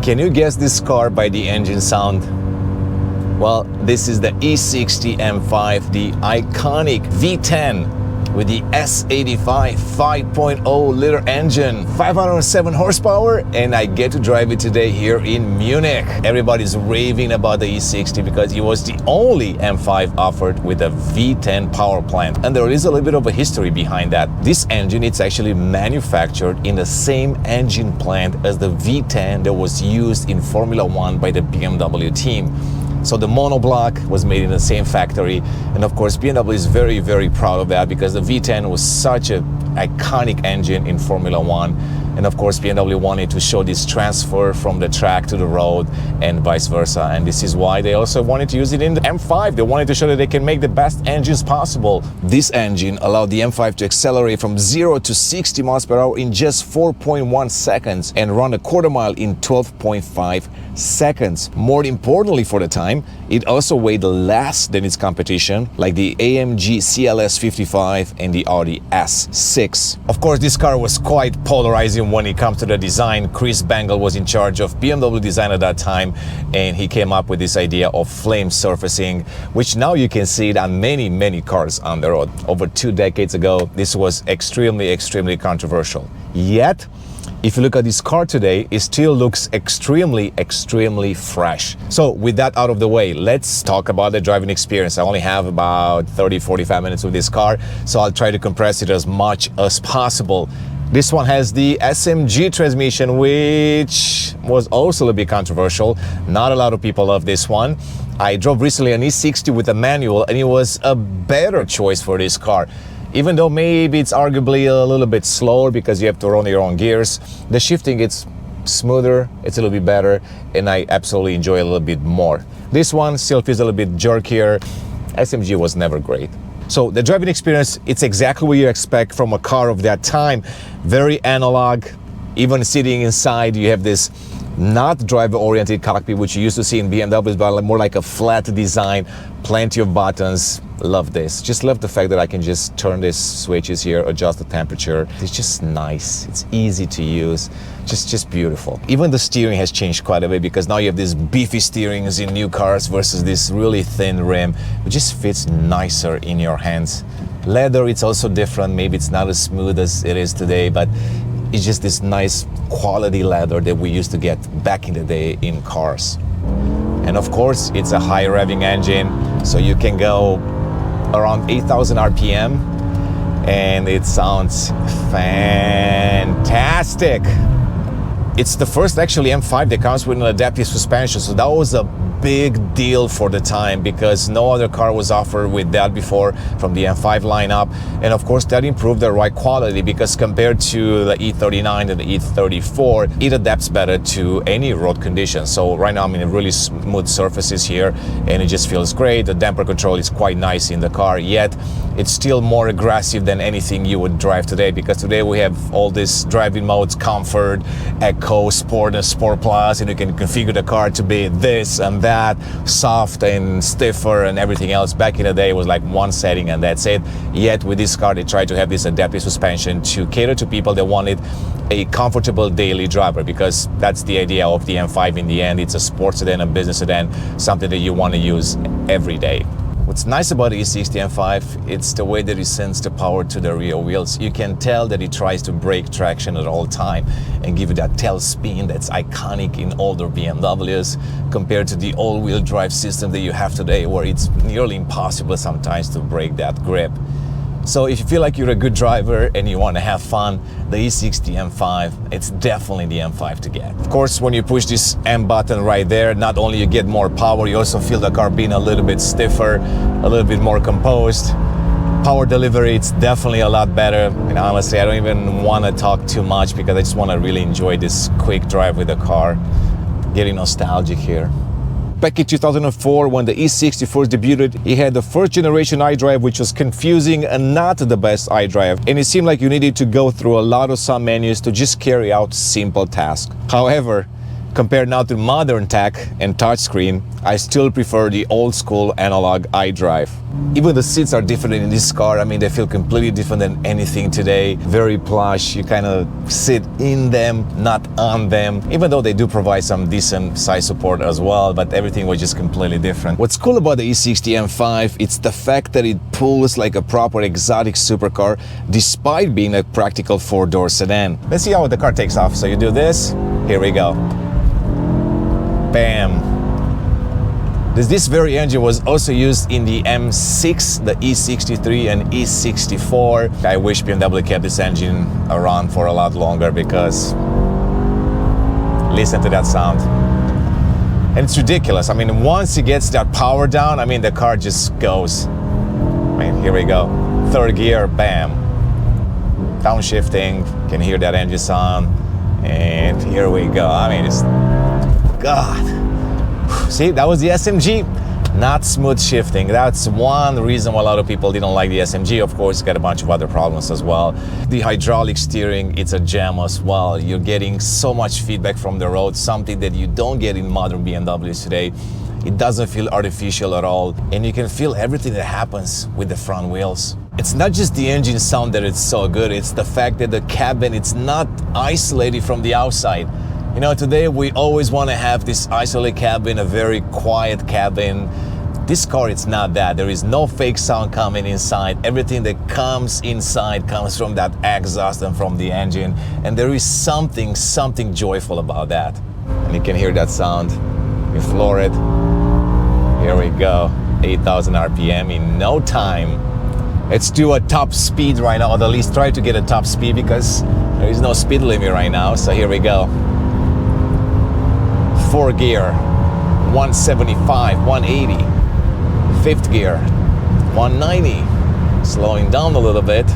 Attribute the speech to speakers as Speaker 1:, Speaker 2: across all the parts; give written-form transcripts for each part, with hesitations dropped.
Speaker 1: Can you guess this car by the engine sound? Well, this is the E60 M5, the iconic V10 with the S85 5.0 liter engine, 507 horsepower, and I get to drive it today here in Munich. Everybody's raving about the E60 because it was the only M5 offered with a V10 power plant. And there is a little bit of a history behind that. This engine, it's actually manufactured in the same engine plant as the V10 that was used in Formula One by the BMW team. So the monoblock was made in the same factory, and of course BMW is very, very proud of that because the V10 was such an iconic engine in Formula One, and of course BMW wanted to show this transfer from the track to the road and vice versa, and this is why they also wanted to use it in the M5. They wanted to show that they can make the best engines possible. This engine allowed the M5 to accelerate from 0 to 60 miles per hour in just 4.1 seconds and run a quarter mile in 12.5 seconds. More importantly for the time, it also weighed less than its competition like the AMG CLS 55 and the Audi S6. Of course, this car was quite polarizing when it comes to the design. Chris Bangle was in charge of BMW design at that time, and he came up with this idea of flame surfacing, which now you can see it on many cars on the road. Over 2 decades ago, this was extremely controversial. Yet, if you look at this car today, it still looks extremely fresh. So with that out of the way, let's talk about the driving experience. I only have about 30-45 minutes with this car, so I'll try to compress it as much as possible. This one has the SMG transmission, which was also a bit controversial. Not a lot of people love this one. I drove recently an E60 with a manual, and it was a better choice for this car. Even though maybe it's arguably a little bit slower because you have to run your own gears, the shifting, it's smoother, it's a little bit better, and I absolutely enjoy a little bit more. This one still feels a little bit jerkier. SMG was never great. So the driving experience, it's exactly what you expect from a car of that time. Very analog. Even sitting inside, you have this not driver-oriented cockpit, which you used to see in BMWs, but more like a flat design, plenty of buttons. Love this. Just love the fact that I can just turn these switches here, adjust the temperature. It's just nice. It's easy to use. Just beautiful. Even the steering has changed quite a bit because now you have these beefy steerings in new cars versus this really thin rim. It just fits nicer in your hands. Leather, it's also different. Maybe it's not as smooth as it is today, but it's just this nice quality leather that we used to get back in the day in cars. And of course, it's a high-revving engine, so you can go around 8,000 RPM, and it sounds fantastic. It's the first actually M5 that comes with an adaptive suspension, so that was a big deal for the time because no other car was offered with that before from the M5 lineup. And of course that improved the ride quality because compared to the E39 and the E34, it adapts better to any road conditions. So right now I'm in really smooth surfaces here and it just feels great. The damper control is quite nice in the car, yet it's still more aggressive than anything you would drive today because today we have all these driving modes: comfort, eco, sport, and sport plus, and you can configure the car to be this and that, soft and stiffer and everything else. Back in the day it was like one setting and that's it. Yet with this car they tried to have this adaptive suspension to cater to people that wanted a comfortable daily driver, because that's the idea of the M5 in the end. It's a sports sedan, a business sedan, something that you want to use every day. What's nice about the E60 M5, it's the way that it sends the power to the rear wheels. You can tell that it tries to break traction at all time and give you that tail spin that's iconic in older BMWs compared to the all-wheel drive system that you have today, where it's nearly impossible sometimes to break that grip. So if you feel like you're a good driver and you want to have fun, the E60 M5, it's definitely the M5 to get. Of course, when you push this M button right there, not only you get more power, you also feel the car being a little bit stiffer, a little bit more composed. Power delivery, it's definitely a lot better. And honestly, I don't even want to talk too much because I just want to really enjoy this quick drive with the car. Getting nostalgic here. Back in 2004, when the E60 first debuted, it had the first generation iDrive, which was confusing and not the best iDrive. And it seemed like you needed to go through a lot of submenus to just carry out simple tasks. However, Compared now to modern tech and touchscreen, I still prefer the old school analog iDrive. Even the seats are different in this car. I mean, they feel completely different than anything today. Very plush, you kind of sit in them, not on them. Even though they do provide some decent size support as well, but everything was just completely different. What's cool about the E60 M5, it's the fact that it pulls like a proper exotic supercar despite being a practical four-door sedan. Let's see how the car takes off. So you do this, here we go. Bam. This very engine was also used in the M6, the E63 and E64. I wish BMW kept this engine around for a lot longer because listen to that sound. And it's ridiculous. I mean, once it gets that power down, I mean, the car just goes. I mean, here we go. Third gear, bam. Downshifting, can hear that engine sound. And here we go. I mean, it's God. See, that was the SMG. Not smooth shifting. That's one reason why a lot of people didn't like the SMG. Of course, it's got a bunch of other problems as well. The hydraulic steering, it's a gem as well. You're getting so much feedback from the road, something that you don't get in modern BMWs today. It doesn't feel artificial at all, and you can feel everything that happens with the front wheels. It's not just the engine sound that it's so good, it's the fact that the cabin, it's not isolated from the outside. You know, today we always want to have this isolated cabin, a very quiet cabin. This car, it's not that. There is no fake sound coming inside. Everything that comes inside comes from that exhaust and from the engine. And there is something joyful about that. And you can hear that sound. You floor it. Here we go. 8,000 RPM in no time. Let's do a top speed right now, or at least try to get a top speed because there is no speed limit right now. So here we go. 4th gear, 175, 180. 5th gear, 190. Slowing down a little bit.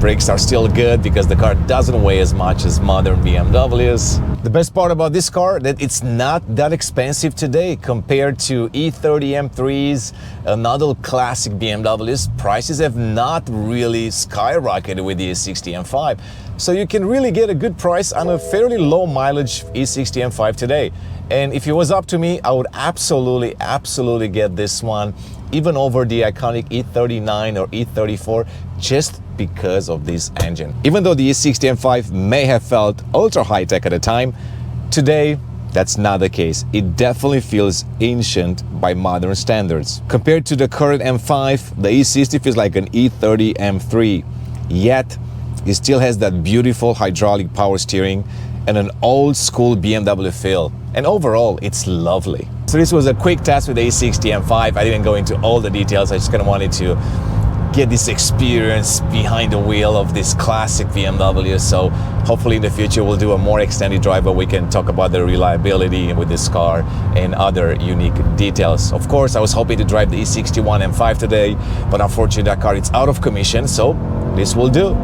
Speaker 1: Brakes are still good because the car doesn't weigh as much as modern BMWs. The best part about this car, that it's not that expensive today compared to E30 M3s and other classic BMWs. Prices have not really skyrocketed with the E60 M5. So you can really get a good price on a fairly low mileage E60 M5 today. And if it was up to me, I would absolutely get this one, even over the iconic E39 or E34, just because of this engine. Even though the E60 M5 may have felt ultra high-tech at the time, today that's not the case. It definitely feels ancient by modern standards. Compared to the current M5, the E60 feels like an E30 M3, yet it still has that beautiful hydraulic power steering and an old school BMW feel. And overall, it's lovely. So this was a quick test with the E60 M5. I didn't go into all the details. I just kind of wanted to get this experience behind the wheel of this classic BMW. So hopefully in the future we'll do a more extended drive where we can talk about the reliability with this car and other unique details. Of course, I was hoping to drive the E61 M5 today, but unfortunately that car is out of commission, so this will do.